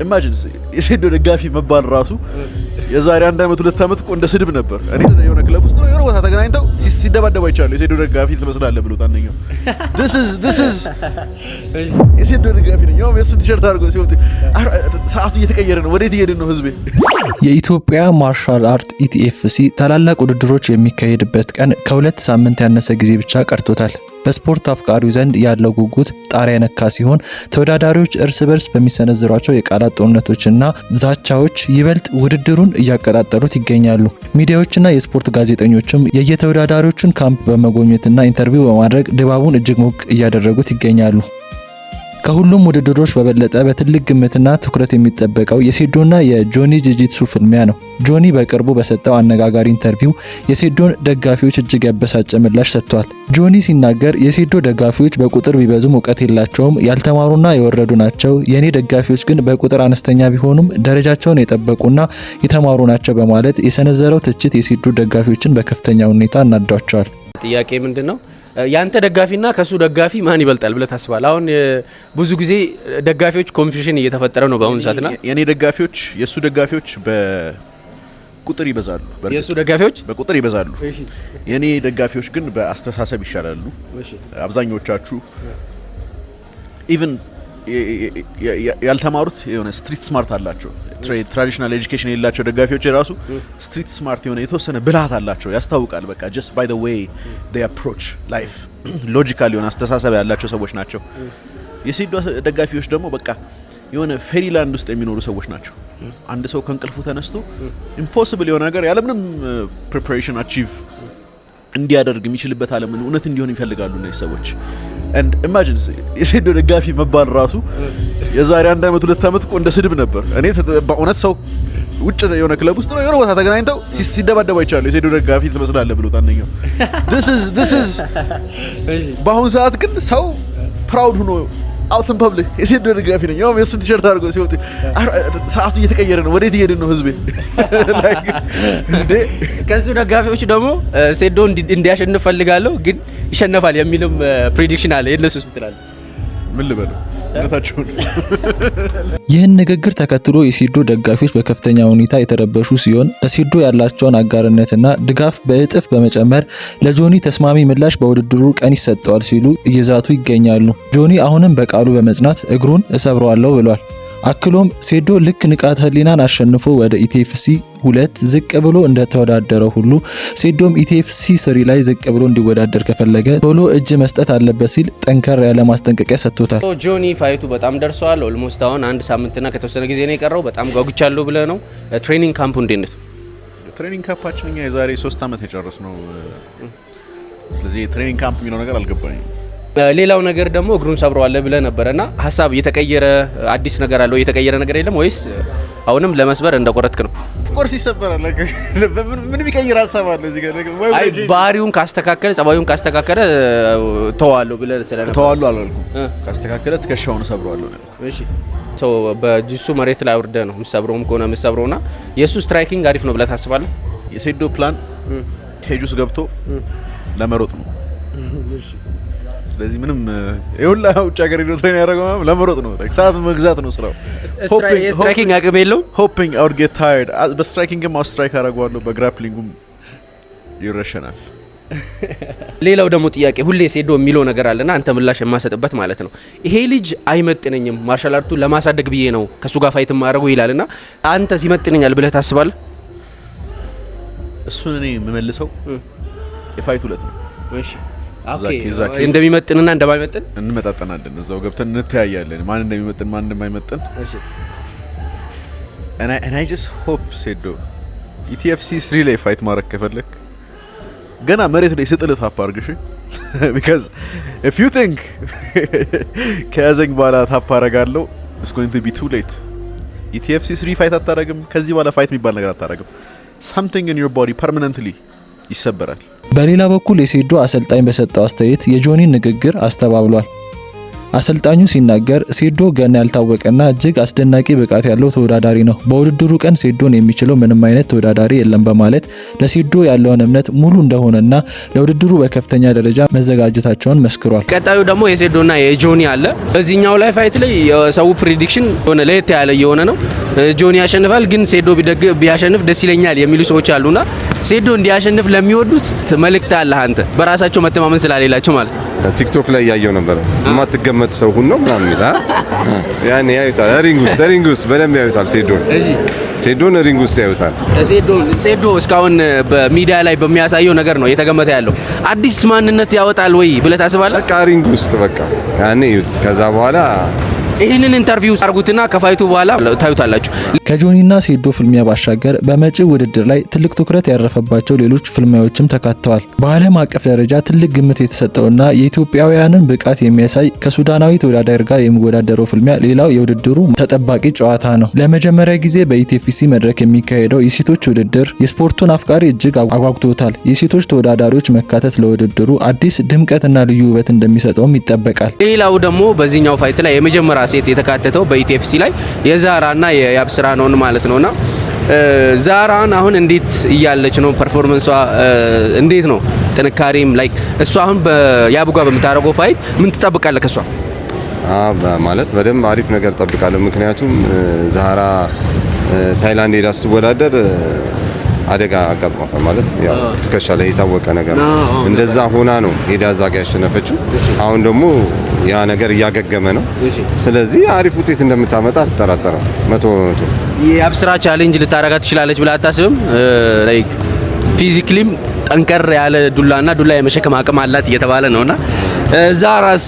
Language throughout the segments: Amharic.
ኢማጂን የሴዶ ደጋፊ መባል ራሱ የዛሬ 1 አመት 2 አመት እኮ እንደ ስድብ ነበር። እኔ የሆነ ክለብ ውስጥ ነው የሆነ ቦታ ተገናኝተው ሲደባደቡ አይቻለሁ። የሴዶ ደጋፊ ትመስላለህ ብሎት አንደኛው this is የሴዶ ደጋፊ ነው ያው የስንት ቲሸርት አድርጎ ሲወጥ ሰዓቱ እየተቀየረ ነው። ወዴት እየሄድን ነው ህዝቤ? የኢትዮጵያ ማርሻል አርት ኢቲኤፍሲ ታላላቅ ውድድሮች የሚካሄድበት ቀን ከ2 ሳምንት ያነሰ ጊዜ ብቻ ቀርቶታል። በስፖርት አፍቃሪው ዘንድ ያለው ጉጉት ጣሪያ ነካ ሲሆን ተወዳዳሪዎች እርስ በርስ በሚሰነዝሯቸው የቃላት ጦርነቶችና ዛቻዎች ይበልጥ ውድድሩን እያቀጣጠሉት ይገኛሉ። ሚዲያዎችና የስፖርት ጋዜጠኞችም የየተወዳዳሪዎችን ካምፕ በመጎብኘትና ኢንተርቪው በማድረግ ድባቡን እጅግ ሞቅ እያደረጉት ይገኛሉ። ከሁሉም ውድድሮች በበለጠ በትልቅ ግምትና ትኩረት የሚጠበቀው የሴዶና የጆኒ ጂጂትሱ ፍልሚያ ነው። ጆኒ በቅርቡ በሰጠው አነጋጋሪ ኢንተርቪው የሴዶን ደጋፊዎች እጅግ ያበሳጨ ምላሽ ሰጥቷል። ጆኒ ሲናገር የሴዶ ደጋፊዎች በቁጥር ቢበዙም እውቀት የላቸውም፣ ያልተማሩና የወረዱ ናቸው። የኔ ደጋፊዎች ግን በቁጥር አነስተኛ ቢሆኑም ደረጃቸውን የጠበቁና የተማሩ ናቸው በማለት የሰነዘረው ትችት የሴዶ ደጋፊዎችን በከፍተኛ ሁኔታ አናዷቸዋል። ጥያቄ ምንድነው? ያንተ ደጋፊና ከሱ ደጋፊ ማን ይበልጣል ብለህ ታስባለህ? አሁን ብዙ ጊዜ ደጋፊዎች ኮንፊውዥን እየተፈጠረ ነው በአሁኑ ሰዓትና የኔ ደጋፊዎች የሱ ደጋፊዎች በቁጥር ይበዛሉ። የሱ ደጋፊዎች በቁጥር ይበዛሉ። የኔ ደጋፊዎች ግን በአስተሳሰብ ይሻላሉ። አብዛኞቻችሁ ኢቭን ያልተማሩት የሆነ ስትሪት ስማርት አላቸው። ትራዲሽናል ኤጁኬሽን የሌላቸው ደጋፊዎች የራሱ ስትሪት ስማርት የሆነ የተወሰነ ብልሃት አላቸው፣ ያስታውቃል። በቃ just by the way they approach life ሎጂካል የሆነ አስተሳሰብ ያላቸው ሰዎች ናቸው። የሴዶ ደጋፊዎች ደግሞ በቃ የሆነ ፌሪላንድ ውስጥ የሚኖሩ ሰዎች ናቸው። አንድ ሰው ከእንቅልፉ ተነስቶ ኢምፖሲብል የሆነ ነገር ያለምንም ፕሪፓሬሽን አቺቭ እንዲያደርግ የሚችልበት ዓለምን እውነት እንዲሆን ይፈልጋሉ እነዚህ ሰዎች። and imagine የሴዶ ደጋፊ መባል ራሱ የዛሬ 1 አመት 2 አመት እኮ እንደ ስድብ ነበር። እኔ በእውነት ሰው ውጭ የሆነ ክለብ ውስጥ ነው የሆነ ቦታ ተገናኝተው ሲደባደቡ አይቻለሁ። የሴዶ ደጋፊ ትመስላለህ ብሎት አንደኛው this is በአሁኑ ሰዓት ግን ሰው ፕራውድ ሆኖ out in public የሴዶ ደጋፊ ነኝ ያው የስንት ቲሸርት አድርጎ ሲወጥ ሰዓቱ እየተቀየረ ነው። ወዴት እየሄድን ነው ህዝቤ? ከሱ ደጋፊዎች ደግሞ ሴዶ እንዲያሸንፍ ፈልጋለሁ ግን ይሸነፋል የሚልም ፕሬዲክሽን አለ። የነሱስ ምትላል? ምን ልበለው እነታቸውን። ይህን ንግግር ተከትሎ የሴዶ ደጋፊዎች በከፍተኛ ሁኔታ የተረበሹ ሲሆን ለሴዶ ያላቸውን አጋርነትና ድጋፍ በእጥፍ በመጨመር ለጆኒ ተስማሚ ምላሽ በውድድሩ ቀን ይሰጠዋል ሲሉ እየዛቱ ይገኛሉ። ጆኒ አሁንም በቃሉ በመጽናት እግሩን እሰብረዋለሁ ብሏል። አክሎም ሴዶ ልክ ንቃተ ህሊናን አሸንፎ ወደ ኢቲኤፍሲ 2 ዝቅ ብሎ እንደተወዳደረው ሁሉ ሴዶም ኢቲኤፍሲ 3 ላይ ዝቅ ብሎ እንዲወዳደር ከፈለገ ቶሎ እጅ መስጠት አለበት ሲል ጠንከር ያለ ማስጠንቀቂያ ሰጥቶታል። ጆኒ ፋይቱ በጣም ደርሷል። ኦልሞስት አሁን 1 ሳምንትና ከተወሰነ ጊዜ ነው የቀረው። በጣም ጓጉቻለሁ ብለ ነው። ትሬኒንግ ካምፑ እንዴት ነው? ትሬኒንግ ካምፓችን እኛ የዛሬ 3 አመት የጨረስነው። ስለዚህ ትሬኒንግ ካምፕ የሚለው ነገር አልገባኝም። ሌላው ነገር ደግሞ እግሩን ሰብረዋል ብለ ነበርና ሐሳብ የተቀየረ አዲስ ነገር አለው? የተቀየረ ነገር የለም ወይስ አሁንም ለመስበር እንደቆረጥክ ነው? ኦፍኮርስ ይሰበራል። ምን ቢቀየር ሐሳብ አለ እዚህ ጋር? አይ ባሪውን ካስተካከለ ጸባዩን ካስተካከለ ተዋለው ብለ ስለነበር ተዋለው አላልኩም። ካስተካከለ ትከሻውን ሰብረዋለሁ ነው። እሺ ሶ በጂሱ መሬት ላይ አውርደ ነው ምሰብረውም ከሆነ ምሰብረውና የሱ ስትራይኪንግ አሪፍ ነው ብለ ታስባለህ? የሴዶ ፕላን ቴጁስ ገብቶ ለመሮጥ ነው። እሺ ስለዚህ ምንም ይሁላ ውጭ ሀገር ሄዶ ትሬን ያደረገው ለመሮጥ ነው። ሰዓት መግዛት ነው ስራው። ስትራይኪንግ አቅም የለው። ሆፒንግ I would get tired በስትራይኪንግ ማው ስትራይክ አደረገዋለሁ፣ በግራፕሊንጉም ይረሸናል። ሌላው ደግሞ ጥያቄ ሁሌ ሴዶ የሚለው ነገር አለና አንተ ምላሽ የማሰጥበት ማለት ነው። ይሄ ልጅ አይመጥነኝም ማርሻል አርቱ ለማሳደግ ብዬ ነው ከሱ ጋር ፋይት ማድረጉ ይላልና አንተ ሲመጥነኛል ብለህ ታስባለህ? እሱን እኔ የምመልሰው የፋይት 2 ነው። እሺ ኦኬ እንደሚመጥንና እንደማይመጥን እንመጣጠናለን። እዛው ገብተን እንተያያለን ማን እንደሚመጥን ማን እንደማይመጥን። እሺ and I just hope ሴዶ ኢቲኤፍሲ 3 ላይ ፋይት ማድረግ ከፈለክ ገና መሬት ላይ ስጥልት አፓርግሽ because if you think ከያዘኝ በኋላ ታፓረጋለሁ it's going to be too late። ኢቲኤፍሲ 3 ፋይት አታረግም። ከዚህ በኋላ ፋይት የሚባል ነገር አታረግም። something in your body permanently ይሰበራል። በሌላ በኩል የሴዶ አሰልጣኝ በሰጠው አስተያየት የጆኒን ንግግር አስተባብሏል። አሰልጣኙ ሲናገር ሴዶ ገና ያልታወቀና እጅግ አስደናቂ ብቃት ያለው ተወዳዳሪ ነው። በውድድሩ ቀን ሴዶን የሚችለው ምንም አይነት ተወዳዳሪ የለም በማለት ለሴዶ ያለውን እምነት ሙሉ እንደሆነና ለውድድሩ በከፍተኛ ደረጃ መዘጋጀታቸውን መስክሯል። ቀጣዩ ደግሞ የሴዶና የጆኒ አለ። በዚህኛው ላይ ፋይት ላይ የሰው ፕሬዲክሽን ሆነ ለየት ያለ የሆነ ነው። ጆኒ ያሸንፋል፣ ግን ሴዶ ቢያሸንፍ ደስ ይለኛል የሚሉ ሰዎች አሉና ሴዶ እንዲያሸንፍ ለሚወዱት መልእክት አለ አንተ በራሳቸው መተማመን ስላሌላቸው ማለት ነው። ቲክቶክ ላይ ያየው ነበር የማትገመት ሰው ሁሉ ነው ምናምን ይላል። ያኔ ያዩታል ሪንግ ውስጥ በደንብ ያዩታል። ሴዶን ሪንግ ውስጥ ያዩታል። ሴዶ እስካሁን በሚዲያ ላይ በሚያሳየው ነገር ነው የተገመተ ያለው። አዲስ ማንነት ያወጣል ወይ ብለህ ታስባለህ? በቃ ሪንግ ውስጥ በቃ ያኔ ይዩት። ከዛ በኋላ ይህንን ኢንተርቪው አርጉትና ከፋይቱ በኋላ ታዩታላችሁ። ከጆኒና ሴዶ ፍልሚያ ባሻገር በመጪው ውድድር ላይ ትልቅ ትኩረት ያረፈባቸው ሌሎች ፍልሚያዎችም ተካተዋል። በዓለም አቀፍ ደረጃ ትልቅ ግምት የተሰጠውና የኢትዮጵያውያንን ብቃት የሚያሳይ ከሱዳናዊ ተወዳዳሪ ጋር የሚወዳደረው ፍልሚያ ሌላው የውድድሩ ተጠባቂ ጨዋታ ነው። ለመጀመሪያ ጊዜ በኢቲኤፍሲ መድረክ የሚካሄደው የሴቶች ውድድር የስፖርቱን አፍቃሪ እጅግ አጓጉቶታል። የሴቶች ተወዳዳሪዎች መካተት ለውድድሩ አዲስ ድምቀትና ልዩ ውበት እንደሚሰጠውም ይጠበቃል። ሌላው ደግሞ በዚህኛው ፋይት ላይ የመጀመሪያ ሴት የተካተተው በኢቲኤፍሲ ላይ የዛራና የአብስራ ነው ማለት ነውና ዛራን አሁን እንዴት እያለች ነው? ፐርፎርማንሷ እንዴት ነው? ጥንካሬም ላይክ እሷ አሁን በያቡጋ በምታረገው ፋይት ምን ትጠብቃለህ ከሷ? ማለት በደንብ አሪፍ ነገር ጠብቃለሁ። ምክንያቱም ዛራ ታይላንድ ሄዳ ስትወዳደር አደጋ አጋጥሟታል። ማለት ያው ትከሻ ላይ የታወቀ ነገር ነው። እንደዛ ሆና ነው ሄዳ እዛ ጋር ያሸነፈችው። አሁን ደግሞ ያ ነገር እያገገመ ነው። ስለዚህ አሪፍ ውጤት እንደምታመጣ አልጠራጠርም። 100% የአብስራ ቻሌንጅ ልታረጋ ትችላለች ብላ አታስብም? ላይክ ፊዚካሊም ጠንከር ያለ ዱላና ዱላ የመሸከም አቅም አላት እየተባለ ነውና ዛራስ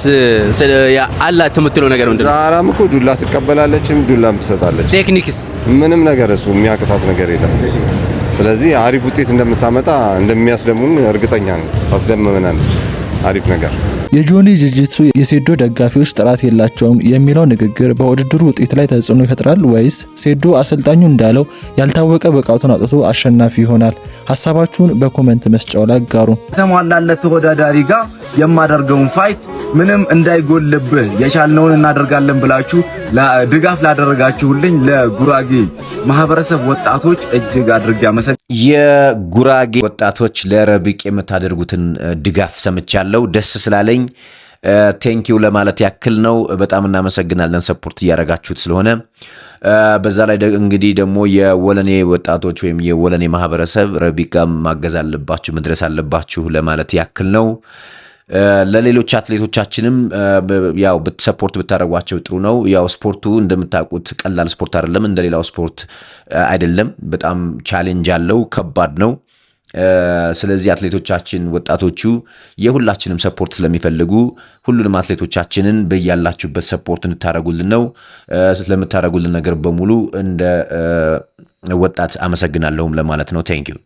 አላት የምትለው ነገር ምንድነው? ዛራም እኮ ዱላ ትቀበላለችም ዱላም ትሰጣለች። ቴክኒክስ ምንም ነገር እሱ የሚያቅታት ነገር የለም። ስለዚህ አሪፍ ውጤት እንደምታመጣ እንደሚያስደምም እርግጠኛ ነኝ። ታስደምመናለች አሪፍ ነገር። የጆኒ ጂጂትሱ የሴዶ ደጋፊዎች ጥራት የላቸውም የሚለው ንግግር በውድድሩ ውጤት ላይ ተጽዕኖ ይፈጥራል ወይስ ሴዶ አሰልጣኙ እንዳለው ያልታወቀ ብቃቱን አጥቶ አሸናፊ ይሆናል? ሀሳባችሁን በኮሜንት መስጫው ላይ አጋሩ። ከተሟላለት ተወዳዳሪ ጋር የማደርገውን ፋይት ምንም እንዳይጎልብህ የቻልነውን እናደርጋለን ብላችሁ ድጋፍ ላደረጋችሁልኝ ለጉራጌ ማህበረሰብ ወጣቶች እጅግ አድርጌ አመሰግናለሁ። የጉራጌ ወጣቶች ለረቢቅ የምታደርጉትን ድጋፍ ሰምቻለሁ፣ ደስ ስላለኝ ቴንኪው ለማለት ያክል ነው። በጣም እናመሰግናለን ሰፖርት እያደረጋችሁት ስለሆነ። በዛ ላይ እንግዲህ ደግሞ የወለኔ ወጣቶች ወይም የወለኔ ማህበረሰብ ረቢቅ ጋር ማገዝ አለባችሁ፣ መድረስ አለባችሁ ለማለት ያክል ነው። ለሌሎች አትሌቶቻችንም ያው ሰፖርት ብታደርጓቸው ጥሩ ነው። ያው ስፖርቱ እንደምታውቁት ቀላል ስፖርት አይደለም፣ እንደሌላው ስፖርት አይደለም። በጣም ቻሌንጅ አለው፣ ከባድ ነው። ስለዚህ አትሌቶቻችን ወጣቶቹ የሁላችንም ሰፖርት ስለሚፈልጉ ሁሉንም አትሌቶቻችንን በያላችሁበት ሰፖርት እንድታረጉልን ነው። ስለምታረጉልን ነገር በሙሉ እንደ ወጣት አመሰግናለሁም ለማለት ነው። ቴንክ ዩ